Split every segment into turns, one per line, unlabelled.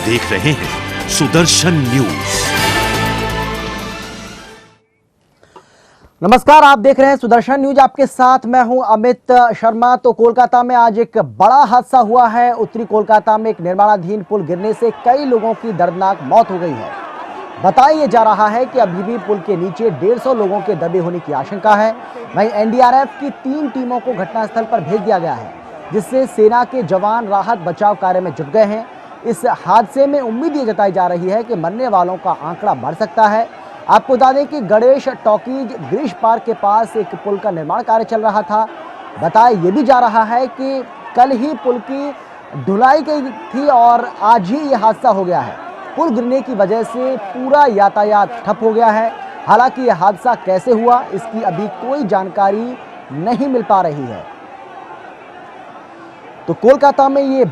देख रहे हैं सुदर्शन न्यूज।
नमस्कार, आप देख रहे हैं सुदर्शन न्यूज। आपके साथ मैं हूं अमित शर्मा। तो कोलकाता में आज एक बड़ा हादसा हुआ है। उत्तरी कोलकाता में एक निर्माणाधीन पुल गिरने से कई लोगों की दर्दनाक मौत हो गई है। बताया जा रहा है कि अभी भी पुल के नीचे 150 लोगों के दबे होने की आशंका है। वहीं एनडीआरएफ की 3 टीमों को घटनास्थल पर भेज दिया गया है, जिससे सेना के जवान राहत बचाव कार्य में जुट गए हैं। इस हादसे में उम्मीद ये जताई जा रही है कि मरने वालों का आंकड़ा बढ़ सकता है। आपको बता दें कि गणेश टॉकीज ग्रीश पार्क के पास एक पुल का निर्माण कार्य चल रहा था। बताया ये भी जा रहा है कि कल ही पुल की ढुलाई की थी और आज ही ये हादसा हो गया है। पुल गिरने की वजह से पूरा यातायात ठप हो गया है। हालांकि यह हादसा कैसे हुआ, इसकी अभी कोई जानकारी नहीं मिल पा रही है। तो कोलकाता में ये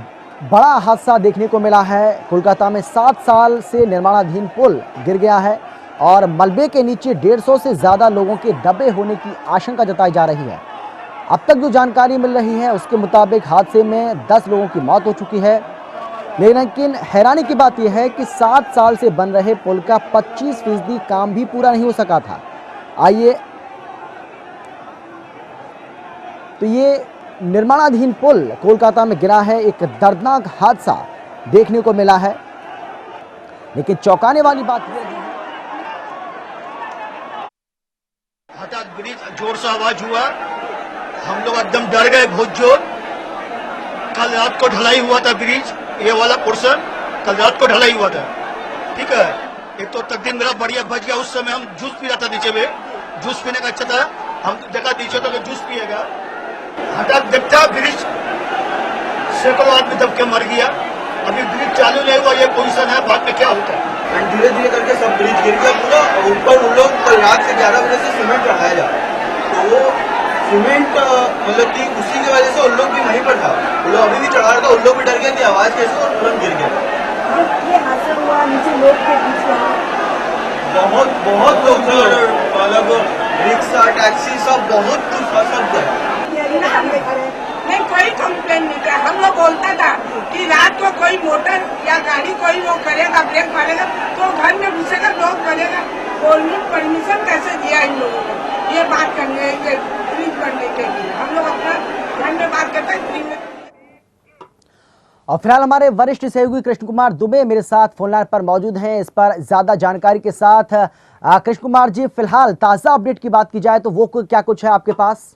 बड़ा हादसा देखने को मिला है। कोलकाता में 7 साल से निर्माणाधीन पुल गिर गया है और मलबे के नीचे 150 से ज्यादा लोगों के दबे होने की आशंका जताई जा रही है। अब तक जो जानकारी मिल रही है उसके मुताबिक हादसे में 10 लोगों की मौत हो चुकी है। लेकिन हैरानी की बात यह है कि 7 साल से बन रहे पुल का 25% काम भी पूरा नहीं हो सका था। आइए, तो ये निर्माणाधीन पुल कोलकाता में गिरा है। एक दर्दनाक हादसा देखने को मिला है। लेकिन चौंकाने वाली बात यह है,
हठात ब्रिज जोर से आवाज हुआ, हम लोग एकदम डर गए बहुत जोर। कल रात को ढलाई हुआ था ब्रिज, ये वाला पोर्शन कल रात को ढलाई हुआ था, ठीक है। एक तो तकदीर मेरा बढ़िया बच गया। उस समय हम जूस पी रहा था नीचे में, जूस पीने का अच्छा था। हम देखा नीचे तो जूस पिएगा, हठात देखता ब्रिज सैकड़ों आदमी दब के मर गया। अभी ब्रिज चालू नहीं हुआ, ये पोजीशन है, बाद में क्या होता है।
धीरे धीरे करके सब ब्रिज गिर गया पूरा। ऊपर उन लोग कल रात से 11 बजे से सीमेंट रखाया जा रहा है, तो वो सीमेंट मतलब कि उसी की वजह से उन लोग भी वहीं पर था। वो लोग अभी भी चढ़ा रहा था, उन लोग भी डर गए कि आवाज कैसे, और तुरंत गिर गया।
ये हादसा हुआ, नीचे लोग के पीछे
बहुत लोग थे, मतलब रिक्शा टैक्सी सब बहुत कुछ सब गए।
नहीं, कोई कंप्लेन नहीं किया। हम लोग बोलता था कि रात को कोई मोटर या गाड़ी कोई वो करेगा, ब्रेक मारेगा तो घर में घुसेगा, लोग मरेगा। गवर्नमेंट परमिशन कैसे दिया इन लोगों को ये बात करने के लिए? हम लोग अपना घर में बात करते हैं।
और फिलहाल हमारे वरिष्ठ सहयोगी कृष्ण कुमार दुबे मेरे साथ फोन लाइन पर मौजूद हैं। इस पर ज्यादा जानकारी के साथ कृष्ण कुमार जी, फिलहाल ताजा अपडेट की बात की जाए तो वो क्या कुछ है आपके पास?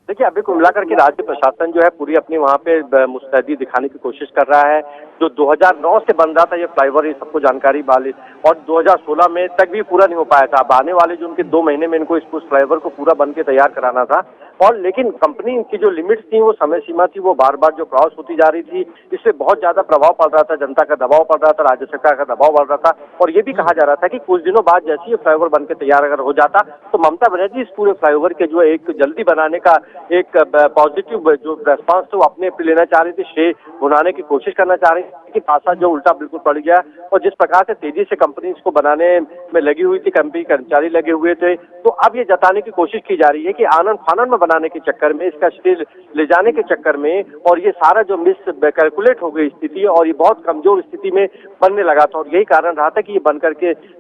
देखिए, अभी को मिलाकर के राज्य प्रशासन जो है पूरी अपनी वहाँ पे मुस्तैदी दिखाने की कोशिश कर रहा है। जो 2009 से बन रहा था ये फ्लाईओवर, ये सबको जानकारी वाली, और 2016 में तक भी पूरा नहीं हो पाया था। अब आने वाले जो उनके 2 महीने में इनको इस फ्लाईओवर को पूरा बन के तैयार कराना था। और लेकिन कंपनी की जो लिमिट्स थी, वो समय सीमा थी, वो बार बार जो क्रॉस होती जा रही थी, इससे बहुत ज्यादा प्रभाव पड़ रहा था। जनता का दबाव पड़ रहा था, राज्य सरकार का दबाव बढ़ रहा था। और ये भी कहा जा रहा था कि कुछ दिनों बाद जैसे ये फ्लाईओवर बन के तैयार अगर हो जाता तो ममता बनर्जी इस पूरे फ्लाईओवर के जो एक जल्दी बनाने का एक पॉजिटिव जो रेस्पॉन्स थे वो अपने पे लेना चाह रही थी, श्रेय उठाने की कोशिश करना चाह रही थी, कि पासा जो उल्टा बिल्कुल पड़ गया। और जिस प्रकार से तेजी से कंपनी इसको बनाने में लगी हुई थी, कंपनी कर्मचारी लगे हुए थे, तो अब ये जताने की कोशिश की जा रही है कि आनन फानन में बनाने के चक्कर में, इसका श्रेय ले जाने के चक्कर में, और ये सारा जो मिस कैलकुलेट हो गई स्थिति और ये बहुत कमजोर स्थिति में बनने लगा था। और यही कारण रहा था कि ये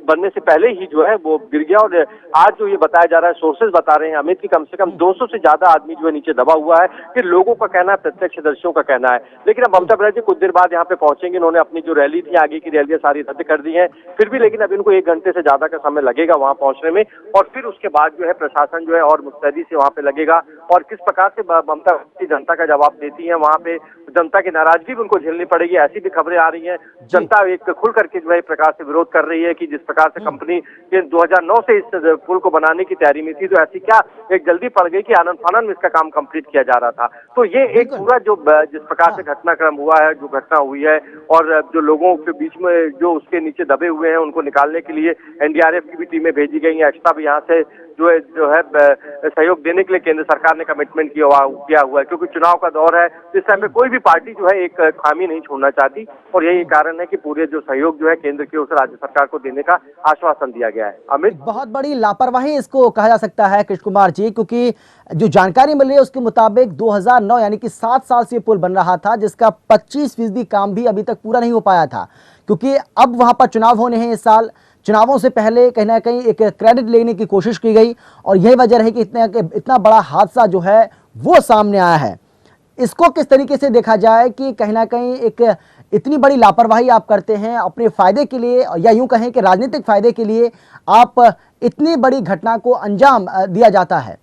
बनने से पहले ही जो है वो गिर गया। और आज जो ये बताया जा रहा है, सोर्सेज बता रहे हैं अमित, की कम से कम 200 से ज्यादा आदमी जो है नीचे दबा हुआ है। कि लोगों का कहना है, प्रत्यक्षदर्शियों का कहना है। लेकिन अब ममता बनर्जी कुछ देर बाद यहाँ पे पहुंचेंगे। इन्होंने अपनी जो रैली थी, आगे की रैलियां सारी रद्द कर दी हैं। फिर भी लेकिन अब इनको 1 घंटे से ज्यादा का समय लगेगा वहां पहुंचने में। और फिर उसके बाद जो है प्रशासन जो है और मुस्तैदी से वहां पे लगेगा। और किस प्रकार से ममता बनर्जी जनता का जवाब देती है, वहां पे जनता की नाराजगी भी उनको झेलनी पड़ेगी, ऐसी भी खबरें आ रही है। जनता एक खुल करके जो है प्रकार से विरोध कर रही है कि जिस प्रकार से कंपनी 2009 से इस पुल को बनाने की तैयारी में थी, तो ऐसी क्या एक जल्दी पड़ गई कि आनन फानन में इसका काम कंप्लीट किया जा रहा था। तो ये एक पूरा जो जिस प्रकार से घटनाक्रम हुआ है, जो घटना हुई है, और जो लोगों के बीच में जो उसके नीचे दबे हुए हैं उनको निकालने के लिए एनडीआरएफ की भी टीमें भेजी गई हैं। एक्स्ट्रा भी यहाँ से जो है सहयोग देने के लिए केंद्र सरकार ने कमिटमेंट किया हुआ है, क्योंकि चुनाव का दौर है। इस टाइम पे कोई भी पार्टी जो है एक खामी नहीं छोड़ना चाहती, और यही कारण है कि पूरे जो सहयोग जो है केंद्र की ओर से राज्य सरकार को देने का आश्वासन दिया गया है। अमित,
बहुत बड़ी लापरवाही इसको कहा जा सकता है कृष्ण कुमार जी, क्योंकि जो जानकारी मिल रही है उसके मुताबिक 2009 यानी कि 7 साल से पुल बन रहा था, जिसका 25% काम भी अभी तक पूरा नहीं हो पाया था, क्योंकि अब वहां पर चुनाव होने हैं इस साल। चुनावों से पहले कहीं ना कहीं एक क्रेडिट लेने की कोशिश की गई, और यही वजह है कि इतना बड़ा हादसा जो है वो सामने आया है। इसको किस तरीके से देखा जाए कि कहीं ना कहीं एक इतनी बड़ी लापरवाही आप करते हैं अपने फायदे के लिए, या यूं कहें कि राजनीतिक फायदे के लिए आप इतनी बड़ी घटना को अंजाम दिया जाता है।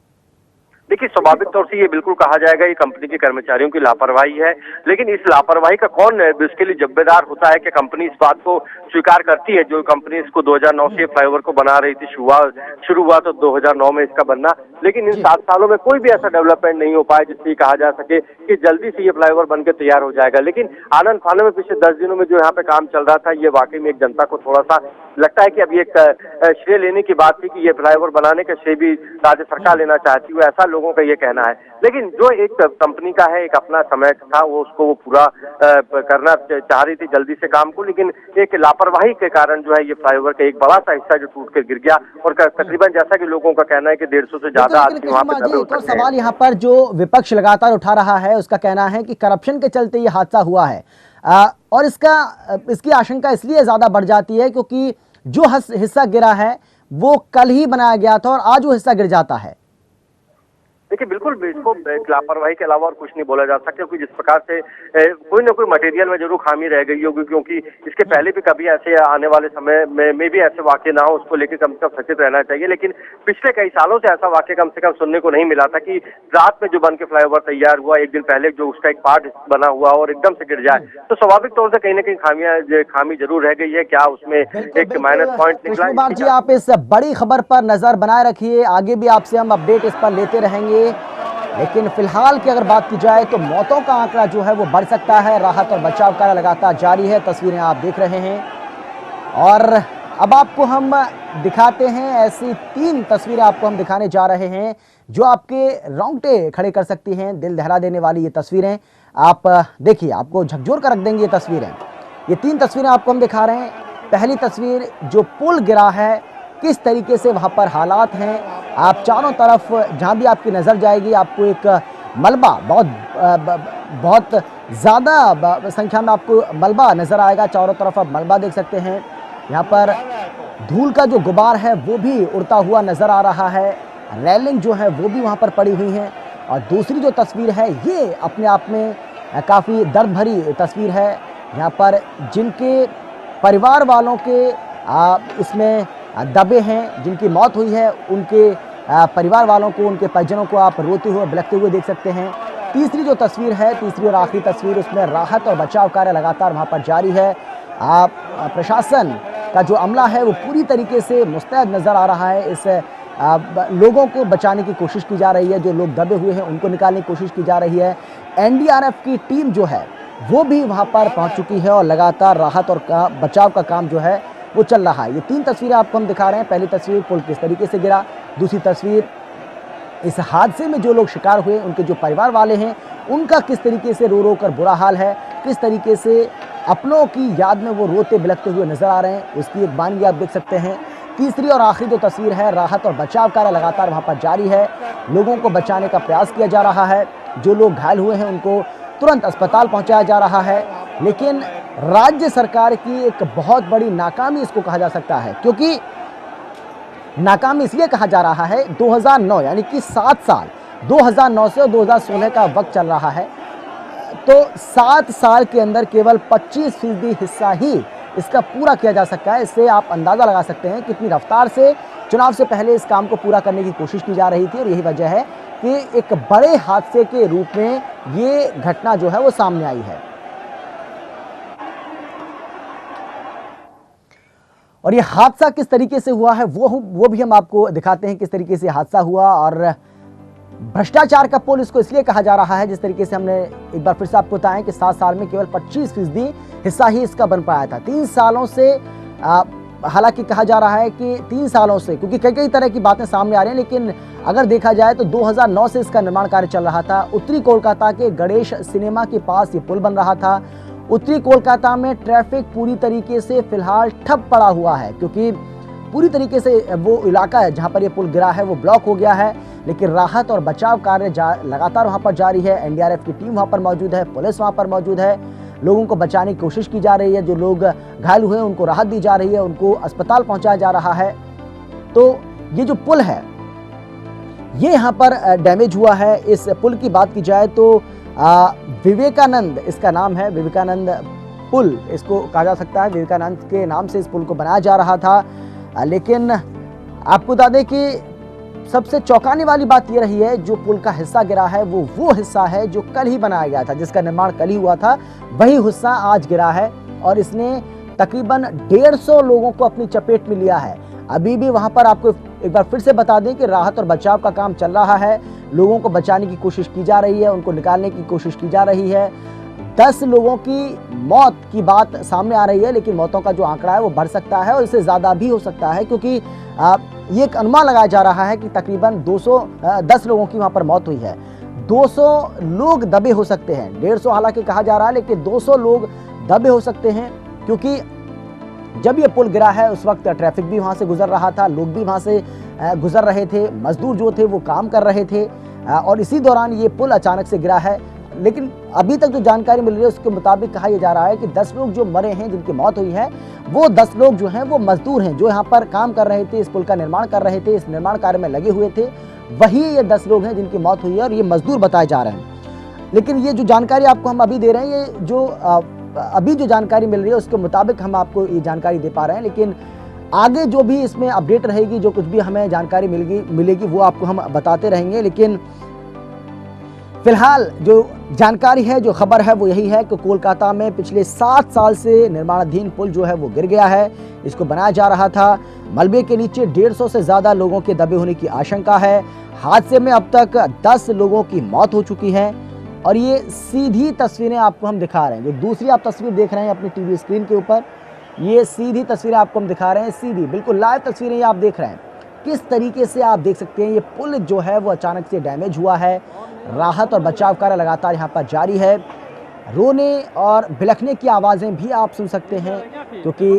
देखिए, स्वाभाविक तौर से ये बिल्कुल कहा जाएगा ये कंपनी के कर्मचारियों की लापरवाही है, लेकिन इस लापरवाही का कौन इसके लिए जिम्मेदार होता है कि कंपनी इस बात को स्वीकार करती है। जो कंपनी इसको 2009 से फ्लाईओवर को बना रही थी, शुरू हुआ तो 2009 में इसका बनना, लेकिन इन 7 सालों में कोई भी ऐसा डेवलपमेंट नहीं हो पाया जिससे कहा जा सके कि जल्दी से ये फ्लाईओवर बनकर तैयार हो जाएगा। लेकिन आनंद फानन में पिछले 10 दिनों में जो यहाँ पे काम चल रहा था, ये वाकई में एक जनता को थोड़ा सा लगता है कि अभी एक श्रेय लेने की बात थी कि ये फ्लाईओवर बनाने का श्रेय भी राज्य सरकार लेना चाहती है, ऐसा लोगों का ये कहना है। लेकिन जो एक कंपनी का है, एक अपना समय था, वो पूरा करना चाह रही थी जल्दी से काम को, लेकिन एक लापरवाही के कारण जो है ये फ्लाईओवर का एक बड़ा सा हिस्सा जो टूट कर गिर गया, और तकरीबन जैसा कि लोगों का कहना है कि 150 से ज्यादा आदमी वहाँ पे दबे हो सकते हैं।
सवाल यहाँ पर जो विपक्ष लगातार उठा रहा है, उसका कहना है कि करप्शन के चलते ये हादसा हुआ है, और इसकी आशंका इसलिए ज्यादा बढ़ जाती है क्योंकि जो हिस्सा गिरा है वो कल ही बनाया गया था और आज वो हिस्सा गिर जाता है।
देखिए, बिल्कुल इसको लापरवाही के अलावा और कुछ नहीं बोला जा सकता, क्योंकि जिस प्रकार से कोई ना कोई मटेरियल में जरूर खामी रह गई होगी, क्योंकि इसके पहले भी कभी ऐसे आने वाले समय में भी ऐसे वाकये ना हो, उसको लेकर कम से कम सचेत रहना चाहिए। लेकिन पिछले कई सालों से ऐसा वाकया कम से कम सुनने को नहीं मिला था कि रात में जो बन के फ्लाईओवर तैयार हुआ, एक दिन पहले जो उसका एक पार्ट बना हुआ और एकदम से गिर जाए, तो स्वाभाविक तौर से कहीं ना कहीं खामी जरूर रह गई है। क्या उसमें एक माइनस पॉइंट निकला?
कुमार जी, आप इस बड़ी खबर पर नजर बनाए रखिए, आगे भी आपसे हम अपडेट इस पर लेते रहेंगे। लेकिन फिलहाल की अगर बात की जाए तो मौतों का आंकड़ा जो है वो बढ़ सकता है। राहत और बचाव कार्य लगातार जारी है, तस्वीरें आप देख रहे हैं, और अब आपको हम दिखाते हैं ऐसी 3 तस्वीरें आपको हम दिखाने जा रहे हैं जो आपके रोंगटे खड़े कर सकती हैं, दिल दहला देने वाली ये तस्वीरें। आप देखिए, आपको झकझोर कर रख देंगे ये तस्वीरें। ये 3 तस्वीरें आपको हम दिखा रहे हैं। पहली तस्वीर, जो पुल गिरा है, किस तरीके से वहां पर हालात हैं, आप चारों तरफ जहां भी आपकी नजर जाएगी आपको एक मलबा, बहुत ज्यादा संख्या में आपको मलबा नजर आएगा। चारों तरफ आप मलबा देख सकते हैं। यहाँ पर धूल का जो गुबार है वो भी उड़ता हुआ नजर आ रहा है। रेलिंग जो है वो भी वहां पर पड़ी हुई है। और दूसरी जो तस्वीर है ये अपने आप में काफी दर्द भरी तस्वीर है। यहाँ पर जिनके परिवार वालों के इसमें दबे हैं, जिनकी मौत हुई है, उनके परिवार वालों को, उनके परिजनों को आप रोते हुए, बिलखते हुए देख सकते हैं। तीसरी जो तस्वीर है, तीसरी और आखिरी तस्वीर, उसमें राहत और बचाव कार्य लगातार वहां पर जारी है। प्रशासन का जो अमला है वो पूरी तरीके से मुस्तैद नजर आ रहा है। इस लोगों को बचाने की कोशिश की जा रही है, जो लोग दबे हुए हैं उनको निकालने की कोशिश की जा रही है। एनडीआरएफ की टीम जो है वो भी वहां पर पहुंच चुकी है और लगातार राहत और बचाव का काम जो है वो चल रहा है। ये 3 तस्वीरें आपको हम दिखा रहे हैं। पहली तस्वीर पुल किस तरीके से गिरा, दूसरी तस्वीर इस हादसे में जो लोग शिकार हुए उनके जो परिवार वाले हैं उनका किस तरीके से रो रो कर बुरा हाल है, किस तरीके से अपनों की याद में वो रोते बिलखते हुए नजर आ रहे हैं, उसकी एक बानगी आप देख सकते हैं। तीसरी और आखिरी जो तस्वीर है, राहत और बचाव कार्य लगातार वहां पर जारी है। लोगों को बचाने का प्रयास किया जा रहा है। जो लोग घायल हुए हैं उनको तुरंत अस्पताल पहुंचाया जा रहा है। लेकिन राज्य सरकार की एक बहुत बड़ी नाकामी इसको कहा जा सकता है, क्योंकि नाकामी इसलिए कहा जा रहा है 2009 यानी कि 7 साल 2009 से 2016 का वक्त चल रहा है, तो 7 साल के अंदर केवल 25% हिस्सा ही इसका पूरा किया जा सकता है। इससे आप अंदाजा लगा सकते हैं कितनी रफ्तार से चुनाव से पहले इस काम को पूरा करने की कोशिश की जा रही थी, और यही वजह है कि एक बड़े हादसे के रूप में ये घटना जो है वो सामने आई है। और ये हादसा किस तरीके से हुआ है वो भी हम आपको दिखाते हैं, किस तरीके से हादसा हुआ। और भ्रष्टाचार का पुल इसको इसलिए कहा जा रहा है, जिस तरीके से हमने एक बार फिर से आपको बताया कि 7 साल में केवल 25% हिस्सा ही इसका बन पाया था। 3 सालों से हालांकि कहा जा रहा है कि 3 सालों से, क्योंकि कई कई तरह की बातें सामने आ रही हैं, लेकिन अगर देखा जाए तो 2009 से इसका निर्माण कार्य चल रहा था। उत्तरी कोलकाता के गणेश सिनेमा के पास ये पुल बन रहा था। उत्तरी कोलकाता में ट्रैफिक पूरी तरीके से फिलहाल ठप पड़ा हुआ है, क्योंकि पूरी तरीके से वो इलाका है जहां पर ये पुल गिरा है वो ब्लॉक हो गया है। लेकिन राहत और बचाव कार्य लगातार वहां पर जारी है। एनडीआरएफ की टीम वहां पर मौजूद है, पुलिस वहां पर मौजूद है। लोगों को बचाने की कोशिश की जा रही है। जो लोग घायल हुए हैं उनको राहत दी जा रही है, उनको अस्पताल पहुंचाया जा रहा है। तो ये जो पुल है ये यहाँ पर डैमेज हुआ है। इस पुल की बात की जाए तो विवेकानंद इसका नाम है, विवेकानंद पुल इसको कहा जा सकता है। विवेकानंद के नाम से इस पुल को बनाया जा रहा था। लेकिन आपको बता दें कि सबसे चौंकाने वाली बात यह रही है, जो पुल का हिस्सा गिरा है वो हिस्सा है जो कल ही बनाया गया था, जिसका निर्माण कल ही हुआ था। वही हिस्सा आज गिरा है और इसने तकरीबन 150 लोगों को अपनी चपेट में लिया है। अभी भी वहां पर आपको एक बार फिर से बता दें कि राहत और बचाव का काम चल रहा है। लोगों को बचाने की कोशिश की जा रही है, उनको निकालने की कोशिश की जा रही है। 10 लोगों की मौत की बात सामने आ रही है, लेकिन मौतों का जो आंकड़ा है वो बढ़ सकता है और इससे ज़्यादा भी हो सकता है, क्योंकि ये एक अनुमान लगाया जा रहा है कि तकरीबन 10 लोगों की वहाँ पर मौत हुई है। 200 लोग दबे हो सकते हैं, 150 हालांकि कहा जा रहा है, लेकिन 200 लोग दबे हो सकते हैं, क्योंकि जब ये पुल गिरा है उस वक्त ट्रैफिक भी वहाँ से गुजर रहा था, लोग भी वहाँ से गुजर रहे थे, मजदूर जो थे वो काम कर रहे थे और इसी दौरान ये पुल अचानक से गिरा है। लेकिन अभी तक जो जानकारी मिल रही है उसके मुताबिक कहा यह जा रहा है कि 10 लोग जो मरे हैं, जिनकी मौत हुई है, वो 10 लोग जो हैं वो मजदूर हैं, जो यहाँ पर काम कर रहे थे, इस पुल का निर्माण कर रहे थे, इस निर्माण कार्य में लगे हुए थे। वही ये 10 लोग हैं जिनकी मौत हुई है और ये मजदूर बताए जा रहे हैं। लेकिन ये जो जानकारी आपको हम अभी दे रहे हैं, ये जो अभी जो जानकारी मिल रही है उसके मुताबिक हम आपको ये जानकारी दे पा रहे हैं। लेकिन आगे जो भी इसमें अपडेट रहेगी, जो कुछ भी हमें जानकारी मिलेगी वो आपको हम बताते रहेंगे। लेकिन फिलहाल जो जानकारी है, जो खबर है वो यही है कि कोलकाता में पिछले 7 साल से निर्माणाधीन पुल जो है वो गिर गया है। इसको बनाया जा रहा था। मलबे के नीचे 150 से ज़्यादा लोगों के दबे होने की आशंका है। हादसे में अब तक 10 लोगों की मौत हो चुकी है और ये सीधी तस्वीरें आपको हम दिखा रहे हैं। जो दूसरी आप तस्वीर देख रहे हैं अपनी टीवी स्क्रीन के ऊपर, ये सीधी तस्वीरें आपको हम दिखा रहे हैं, सीधी बिल्कुल लाइव तस्वीरें ये आप देख रहे हैं। किस तरीके से आप देख सकते हैं ये पुल जो है वो अचानक से डैमेज हुआ है। राहत और बचाव कार्य लगातार यहाँ पर जारी है। रोने और बिलखने की आवाज़ें भी आप सुन सकते हैं, क्योंकि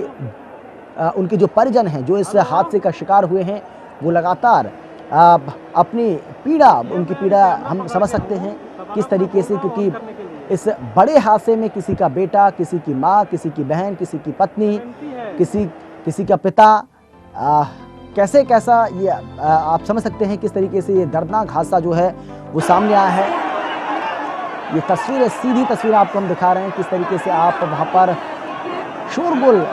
उनके जो परिजन हैं जो इस हादसे का शिकार हुए हैं वो लगातार अपनी पीड़ा, उनकी पीड़ा हम समझ सकते हैं किस तरीके से, क्योंकि इस बड़े हादसे में किसी का बेटा, किसी की माँ, किसी की बहन, किसी की पत्नी, किसी का पिता, कैसा ये आप समझ सकते हैं किस तरीके से ये दर्दनाक हादसा जो है वो सामने आया है। ये तस्वीरें, सीधी तस्वीर आपको हम दिखा रहे हैं, किस तरीके से आप वहाँ पर शोरगुल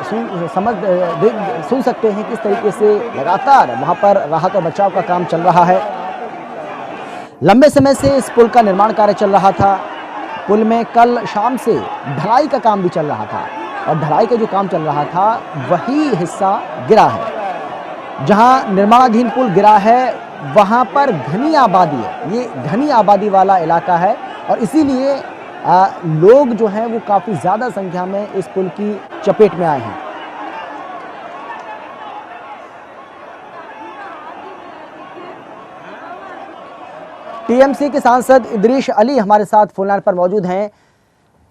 सुन सकते हैं, किस तरीके से लगातार वहाँ पर राहत और बचाव का काम चल रहा है। लंबे समय से इस पुल का निर्माण कार्य चल रहा था। पुल में कल शाम से ढलाई का काम भी चल रहा था और ढलाई का जो काम चल रहा था वही हिस्सा गिरा है। जहां निर्माणाधीन पुल गिरा है वहां पर घनी आबादी है, ये घनी आबादी वाला इलाका है और इसीलिए लोग जो हैं वो काफ़ी ज़्यादा संख्या में इस पुल की चपेट में आए हैं। टीएमसी के सांसद इदरीश अली हमारे साथ फोन लाइन पर मौजूद हैं।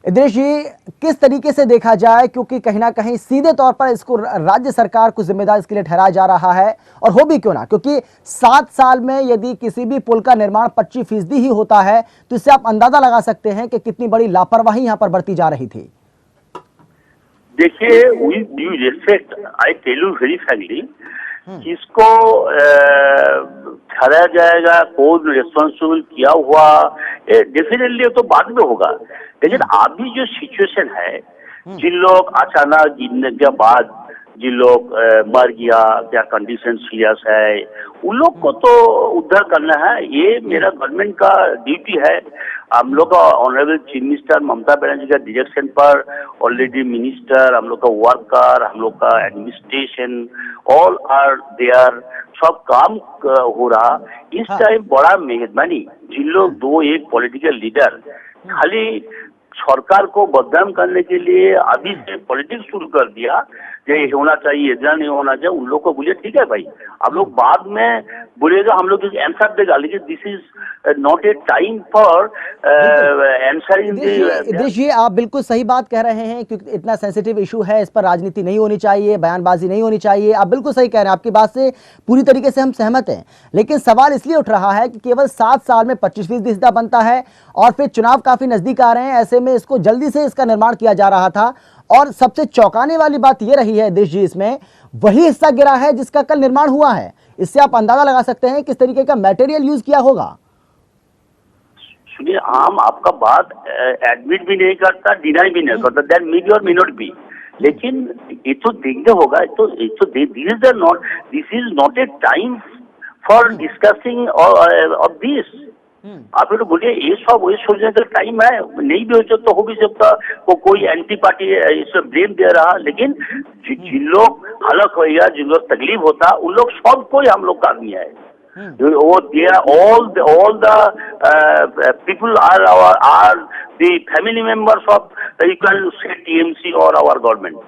इदरीश जी, किस तरीके से देखा जाए, क्योंकि कहीं ना कहीं सीधे तौर पर इसको राज्य सरकार को जिम्मेदार इसके लिए ठहराया जा रहा है, और हो भी क्यों ना, क्योंकि 7 साल में यदि किसी भी पुल का निर्माण 25% ही होता है तो इससे आप अंदाजा लगा सकते हैं कि कितनी बड़ी लापरवाही यहाँ पर बरती जा रही थी।
देखिए, with due respect I tell you very frankly, इसको ठहराया जाएगा, कौन रिस्पॉन्सिबल किया हुआ, डेफिनेटली तो बाद में होगा। लेकिन अभी जो सिचुएशन है, जिन लोग अचानक गिरने के बाद जिन लोग मर गया, क्या कंडीशन सीरियस है, उन लोग को तो उद्धार करना है। ये मेरा गवर्नमेंट का ड्यूटी है। हम लोग का honourable chief minister Mamata Banerjee का डायरेक्शन पर ऑलरेडी मिनिस्टर, हम लोग का वर्कर, हम लोग का एडमिनिस्ट्रेशन, ऑल आर देयर, सब काम हो रहा। इस टाइम बड़ा मेहरबानी जिन लोग 2-1 पॉलिटिकल लीडर खाली सरकार को बदनाम करने के लिए अभी से पॉलिटिक्स शुरू कर दिया, ये होना चाहिए इतना नहीं होना चाहिए, उन लोग को बोलिए ठीक है भाई, आप लोग बाद में बोलेगा, हम लोग आंसर देगा, लेकिन this is not a time for answering.
Idris ji, आप बिल्कुल सही बात कह रहे हैं, क्योंकि इतना सेंसिटिव इशू है, इस पर राजनीति नहीं होनी चाहिए, बयानबाजी नहीं होनी चाहिए। आप बिल्कुल सही कह रहे हैं, आपकी बात से पूरी तरीके से हम सहमत हैं। लेकिन सवाल इसलिए उठ रहा है कि केवल 7 साल में 25% हिस्सा बनता है और फिर चुनाव काफी नजदीक आ रहे हैं, ऐसे में इसको जल्दी से इसका निर्माण किया जा रहा था। और सबसे चौंकाने वाली बात यह रही है इद्रिस जी, इसमें वही हिस्सा गिरा है जिसका कल निर्माण हुआ है। इससे आप अंदाजा लगा सकते हैं किस तरीके का मटेरियल यूज किया होगा।
सुनिए, आम आपका बात एडमिट भी नहीं करता, डिनाई भी नहीं करता, दैट मे बी और मे नॉट बी, लेकिन ये तो देखने होगा, this is not a time for discussing of this. आप लोग बोलिए ये सब वही सोचने का टाइम है, नहीं भी हो सकता, हो भी सकता, वो कोई एंटी पार्टी इसे ब्लेम दे रहा, लेकिन जिन लोग हलक होगा, जिन लोग तकलीफ होता, उन लोग सब कोई हम लोग का आदमी है। वो दे all the people are the family members of, you can say, TMC or our government.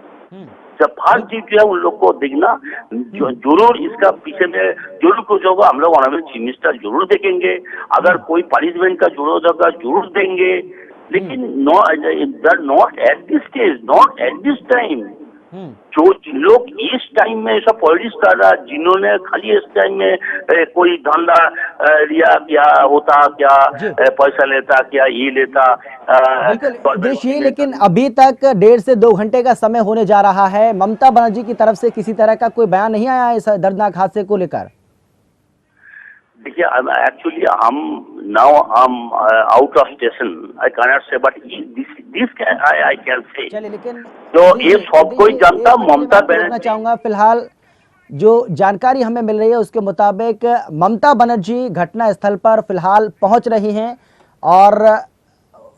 जब फर्स्ट चीज जो है उन लोग को देखना, जरूर इसका पीछे में जरूर कुछ होगा, हम लोग ऑनरेबल चीफ मिनिस्टर जरूर देखेंगे, अगर कोई पनिशमेंट का जरूरत होगा जरूर देंगे, लेकिन not at this stage, not at this time. जो लोग इस टाइम में ऐसा पॉलिटिक्स कर रहा, जिन्होंने खाली इस टाइम में कोई धंधा लिया, क्या होता, क्या पैसा लेता, क्या ये लेता,
देखिए, लेकिन अभी तक 1.5 से 2 घंटे का समय होने जा रहा है, ममता बनर्जी की तरफ से किसी तरह का कोई बयान नहीं आया है इस दर्दनाक हादसे को लेकर।
देखिए, एक्चुअली हम now out of station, I can not say, but this I can say.
चलिए, लेकिन
तो ये सब कोई जानता, ममता बनर्जी।
चाहूंगा फिलहाल जो जानकारी हमें मिल रही है उसके मुताबिक ममता बनर्जी घटना स्थल पर फिलहाल पहुंच रही हैं, और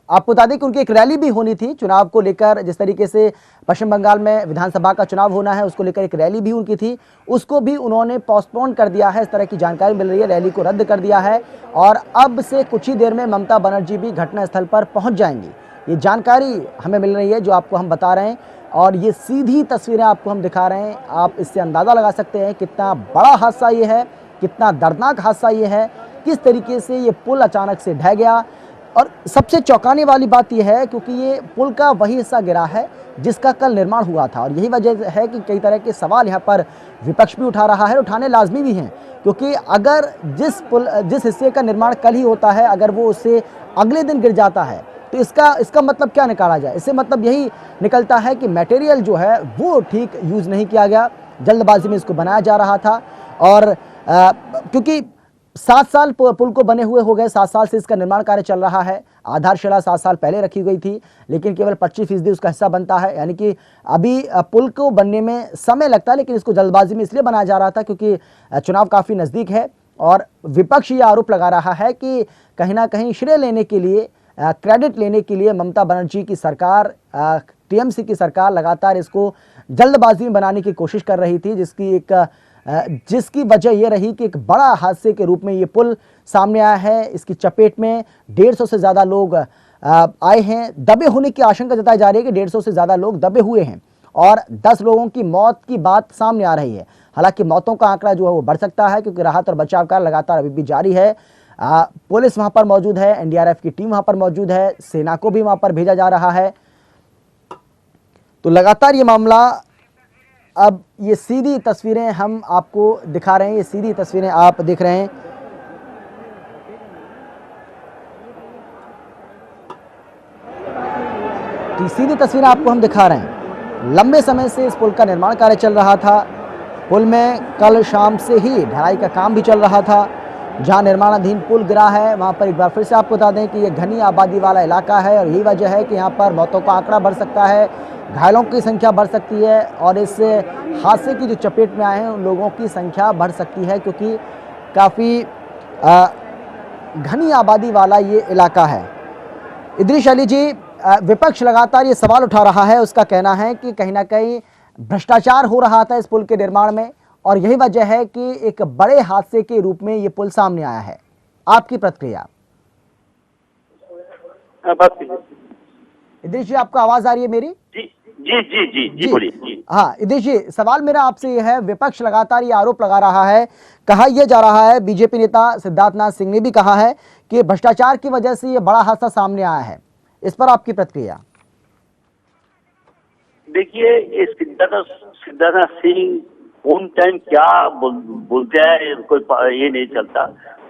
आपको बता दें कि उनकी एक रैली भी होनी थी चुनाव को लेकर। जिस तरीके से पश्चिम बंगाल में विधानसभा का चुनाव होना है, उसको लेकर एक रैली भी उनकी थी, उसको भी उन्होंने पोस्टपोन कर दिया है, इस तरह की जानकारी मिल रही है। रैली को रद्द कर दिया है और अब से कुछ ही देर में ममता बनर्जी भी घटनास्थल पर पहुंच जाएंगी। ये जानकारी हमें मिल रही है जो आपको हम बता रहे हैं, और ये सीधी तस्वीरें आपको हम दिखा रहे हैं। आप इससे अंदाज़ा लगा सकते हैं कितना बड़ा हादसा ये है, कितना दर्दनाक हादसा ये है, किस तरीके से ये पुल अचानक से ढह गया। और सबसे चौंकाने वाली बात यह है क्योंकि ये पुल का वही हिस्सा गिरा है जिसका कल निर्माण हुआ था, और यही वजह है कि कई तरह के सवाल यहाँ पर विपक्ष भी उठा रहा है, उठाने लाजमी भी हैं, क्योंकि अगर जिस हिस्से का निर्माण कल ही होता है, अगर वो उससे अगले दिन गिर जाता है तो इसका मतलब क्या निकाला जाए। इससे मतलब यही निकलता है कि मटेरियल जो है वो ठीक यूज़ नहीं किया गया, जल्दबाजी में इसको बनाया जा रहा था। और क्योंकि 7 साल पुल को बने हुए हो गए, 7 साल से इसका निर्माण कार्य चल रहा है, आधारशिला 7 साल पहले रखी गई थी, लेकिन केवल 25% उसका हिस्सा बनता है, यानी कि अभी पुल को बनने में समय लगता है, लेकिन इसको जल्दबाजी में इसलिए बनाया जा रहा था क्योंकि चुनाव काफ़ी नज़दीक है। और विपक्ष ये आरोप लगा रहा है कि कहीं ना कहीं श्रेय लेने के लिए, क्रेडिट लेने के लिए ममता बनर्जी की सरकार, टीएमसी की सरकार लगातार इसको जल्दबाजी में बनाने की कोशिश कर रही थी, जिसकी वजह यह रही कि एक बड़ा हादसे के रूप में ये पुल सामने आया है। इसकी चपेट में 150 से ज़्यादा लोग आए हैं, दबे होने की आशंका जताई जा रही है कि 150 से ज़्यादा लोग दबे हुए हैं, और 10 लोगों की मौत की बात सामने आ रही है। हालांकि मौतों का आंकड़ा जो है वो बढ़ सकता है, क्योंकि राहत और बचाव कार्य लगातार अभी भी जारी है। पुलिस वहाँ पर मौजूद है, एनडीआरएफ की टीम वहाँ पर मौजूद है, सेना को भी वहाँ पर भेजा जा रहा है। तो लगातार ये मामला, अब ये सीधी तस्वीरें हम आपको दिखा रहे हैं, ये सीधी तस्वीरें आप देख रहे हैं। तो सीधी तस्वीरें आपको हम दिखा रहे हैं। लंबे समय से इस पुल का निर्माण कार्य चल रहा था। पुल में कल शाम से ही ढलाई का काम भी चल रहा था। जहां निर्माणाधीन पुल गिरा है वहां पर एक बार फिर से आपको बता दें कि ये घनी आबादी वाला इलाका है, और यही वजह है कि यहाँ पर मौतों का आंकड़ा बढ़ सकता है, घायलों की संख्या बढ़ सकती है, और इस हादसे की जो चपेट में आए हैं उन लोगों की संख्या बढ़ सकती है, क्योंकि काफ़ी घनी आबादी वाला ये इलाका है। इद्रिस अली जी, विपक्ष लगातार ये सवाल उठा रहा है, उसका कहना है कि कहीं ना कहीं भ्रष्टाचार हो रहा था इस पुल के निर्माण में, और यही वजह है कि एक बड़े हादसे के रूप में ये पुल सामने आया है। आपकी प्रतिक्रिया? इद्रिस जी, आपको आवाज आ रही है मेरी?
जी जी जी जी जी बोलिए जी।
हाँ इद्रिस जी, सवाल मेरा आपसे ये है, विपक्ष लगातार ये आरोप लगा रहा है, कहा यह जा रहा है, बीजेपी नेता सिद्धार्थनाथ सिंह ने भी कहा है कि भ्रष्टाचार की वजह से ये बड़ा हादसा सामने आया है। इस पर आपकी प्रतिक्रिया?
देखिए, ये सिद्धार्थ सिंह कौन टाइम क्या बोलते हैं, कोई ये नहीं चलता।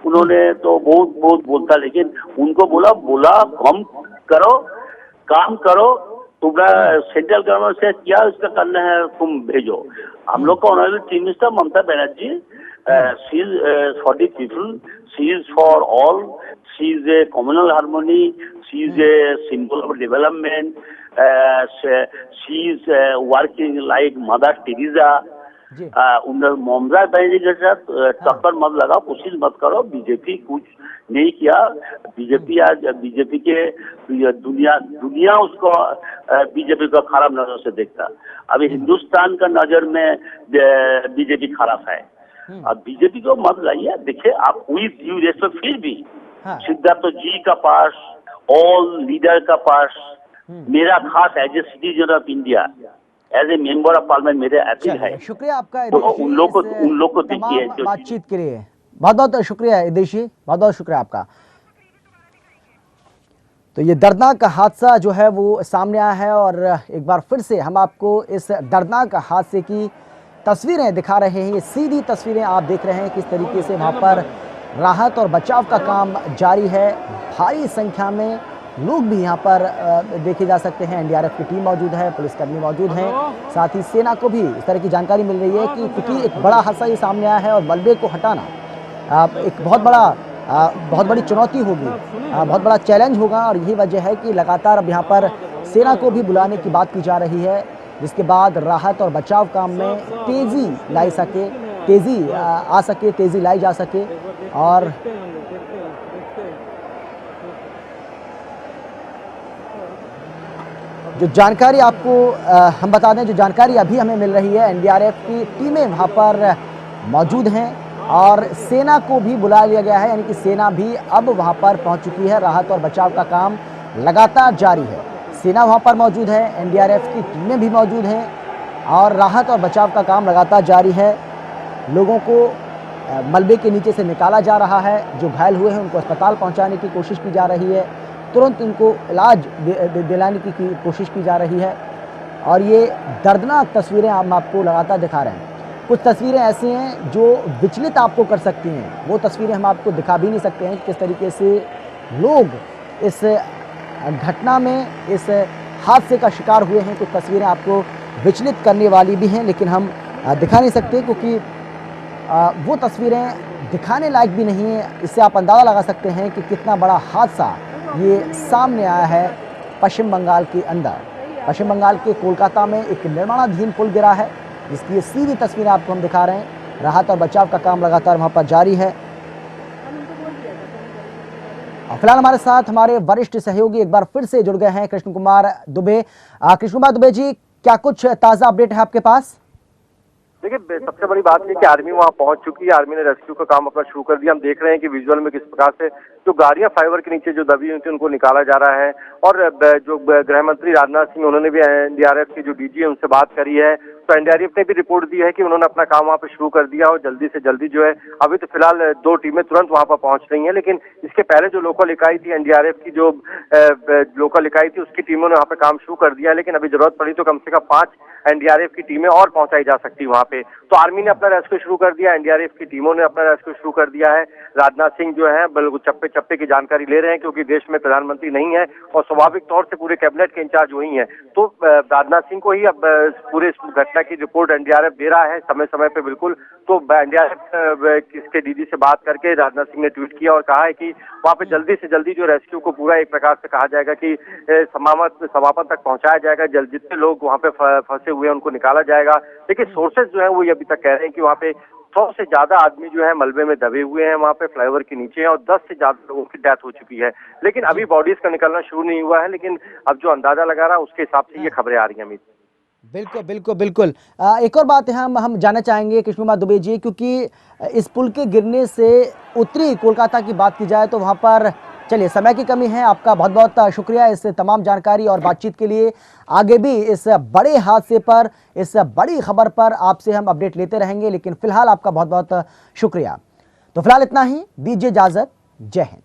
उन्होंने तो बहुत बोलता, लेकिन उनको बोला कम करो, काम करो, तुम्हारा सेंट्रल गवर्नमेंट से क्या उसका करना है तुम भेजो। हम लोग का honourable chief minister Mamata Banerjee, she is for the people, she is for all, she is a communal harmony, she is a symbol of development, she is working like Mother Teresa। Mamata Banerjee के साथ टक्कर मत लगाओ, कोशिश मत करो। बीजेपी कुछ नहीं किया। बीजेपी के दुनिया उसको बीजेपी को खराब नजर से देखता। अभी हिंदुस्तान का नजर में बीजेपी खराब है। अब बीजेपी को मत लाइए। देखिए, आप कोई रेस्पेक्ट फिर भी सिद्धार्थ जी का पास, ऑल लीडर का पास मेरा खास as a citizen of India, as a member of parliament मेरे अपील है।
शुक्रिया आपका
तो उन लोग को देखिए
बातचीत के लिए। बहुत बहुत शुक्रिया इद्रिस जी, बहुत बहुत शुक्रिया आपका। तो ये दर्दनाक हादसा जो है वो सामने आया है और एक बार फिर से हम आपको इस दर्दनाक हादसे की तस्वीरें दिखा रहे हैं। ये सीधी तस्वीरें आप देख रहे हैं किस तरीके से वहाँ पर राहत और बचाव का काम जारी है। भारी संख्या में लोग भी यहाँ पर देखे जा सकते हैं। एनडीआरएफ की टीम मौजूद है, पुलिसकर्मी मौजूद हैं, साथ ही सेना को भी इस तरह की जानकारी मिल रही है कि क्योंकि एक बड़ा हादसा ये सामने आया है और मलबे को हटाना एक बहुत बड़ी चुनौती होगी, बहुत बड़ा चैलेंज होगा। और यही वजह है कि लगातार अब यहाँ पर सेना को भी बुलाने की बात की जा रही है, जिसके बाद राहत और बचाव काम में तेज़ी लाई जा सके। और जो जानकारी आपको हम बता दें, जो जानकारी अभी हमें मिल रही है, एनडीआरएफ की टीमें वहाँ पर मौजूद हैं और सेना को भी बुला लिया गया है, यानी कि सेना भी अब वहाँ पर पहुँच चुकी है। राहत और बचाव का काम लगातार जारी है। सेना वहाँ पर मौजूद है, एनडीआरएफ की टीमें भी मौजूद हैं और राहत और बचाव का काम लगातार जारी है। लोगों को मलबे के नीचे से निकाला जा रहा है। जो घायल हुए हैं उनको अस्पताल पहुँचाने की कोशिश की जा रही है, तुरंत उनको इलाज दिलाने की कोशिश की जा रही है। और ये दर्दनाक तस्वीरें हम आपको लगातार दिखा रहे हैं। कुछ तस्वीरें ऐसी हैं जो विचलित आपको कर सकती हैं, वो तस्वीरें हम आपको दिखा भी नहीं सकते हैं किस तरीके से लोग इस घटना में, इस हादसे का शिकार हुए हैं। कुछ तस्वीरें आपको विचलित करने वाली भी हैं, लेकिन हम दिखा नहीं सकते क्योंकि वो तस्वीरें दिखाने लायक भी नहीं है। इससे आप अंदाज़ा लगा सकते हैं कि कितना बड़ा हादसा ये सामने आया है पश्चिम बंगाल के अंदर। पश्चिम बंगाल के कोलकाता में एक निर्माणाधीन पुल गिरा है, जिसकी ये सीधी तस्वीरें आपको हम दिखा रहे हैं। राहत और बचाव का काम लगातार वहाँ पर जारी है। फिलहाल हमारे साथ हमारे वरिष्ठ सहयोगी एक बार फिर से जुड़ गए हैं, कृष्ण कुमार दुबे। कृष्ण कुमार दुबे जी, क्या कुछ ताज़ा अपडेट है आपके पास?
देखिए, सबसे बड़ी बात है कि आर्मी वहां पहुंच चुकी है। आर्मी ने रेस्क्यू का काम अपना शुरू कर दिया। हम देख रहे हैं कि विजुअल में किस प्रकार से जो गाड़ियां फ्लाईओवर के नीचे जो दबी हुई थी उनको निकाला जा रहा है। और जो गृह मंत्री राजनाथ सिंह, उन्होंने भी एनडीआरएफ की जो डीजी है उनसे बात करी है। तो एनडीआरएफ ने भी रिपोर्ट दी है कि उन्होंने अपना काम वहां पे शुरू कर दिया और जल्दी से जल्दी जो है, अभी तो फिलहाल 2 टीमें तुरंत वहां पर पहुंच रही हैं, लेकिन इसके पहले जो लोकल इकाई थी, एनडीआरएफ की जो लोकल इकाई थी, उसकी टीमों ने वहां पे काम शुरू कर दिया है। लेकिन अभी जरूरत पड़ी तो कम से कम 5 एनडीआरएफ की टीमें और पहुंचाई जा सकती वहां पे। तो आर्मी ने अपना रेस्क्यू शुरू कर दिया, एनडीआरएफ की टीमों ने अपना रेस्क्यू शुरू कर दिया है। राजनाथ सिंह जो है बिल्कुल चप्पे चप्पे की जानकारी ले रहे हैं, क्योंकि देश में प्रधानमंत्री नहीं है और स्वाभाविक तौर से पूरे कैबिनेट के इंचार्ज वही हैं। तो राजनाथ सिंह को ही अब पूरे घटना की रिपोर्ट एनडीआरएफ दे रहा है समय समय पे बिल्कुल। तो एनडीआरएफ इसके डीजी से बात करके राजनाथ सिंह ने ट्वीट किया और कहा है कि वहां पे जल्दी से जल्दी जो रेस्क्यू को पूरा एक प्रकार से कहा जाएगा कि समापन तक पहुंचाया जाएगा। जितने लोग वहां पे फंसे हुए हैं उनको निकाला जाएगा। देखिए, सोर्सेज जो है वो ये अभी तक कह रहे हैं कि वहां पे 100 से ज्यादा आदमी जो है मलबे में दबे हुए हैं, वहां पे फ्लाईओवर के नीचे हैं और 10 से ज्यादा लोगों की डेथ हो चुकी है। लेकिन अभी बॉडीज का निकलना शुरू नहीं हुआ है, लेकिन अब जो अंदाजा लगा रहा है उसके हिसाब से ये खबरें आ रही हैं। अमित,
बिल्कुल। एक और बात है, हम जानना चाहेंगे कृष्ण कुमार दुबे जी, क्योंकि इस पुल के गिरने से उत्तरी कोलकाता की बात की जाए तो वहाँ पर चलिए, समय की कमी है, आपका बहुत बहुत शुक्रिया इस तमाम जानकारी और बातचीत के लिए। आगे भी इस बड़े हादसे पर, इस बड़ी खबर पर आपसे हम अपडेट लेते रहेंगे, लेकिन फिलहाल आपका बहुत बहुत शुक्रिया। तो फिलहाल इतना ही, दीजिए इजाजत। जय हिंद।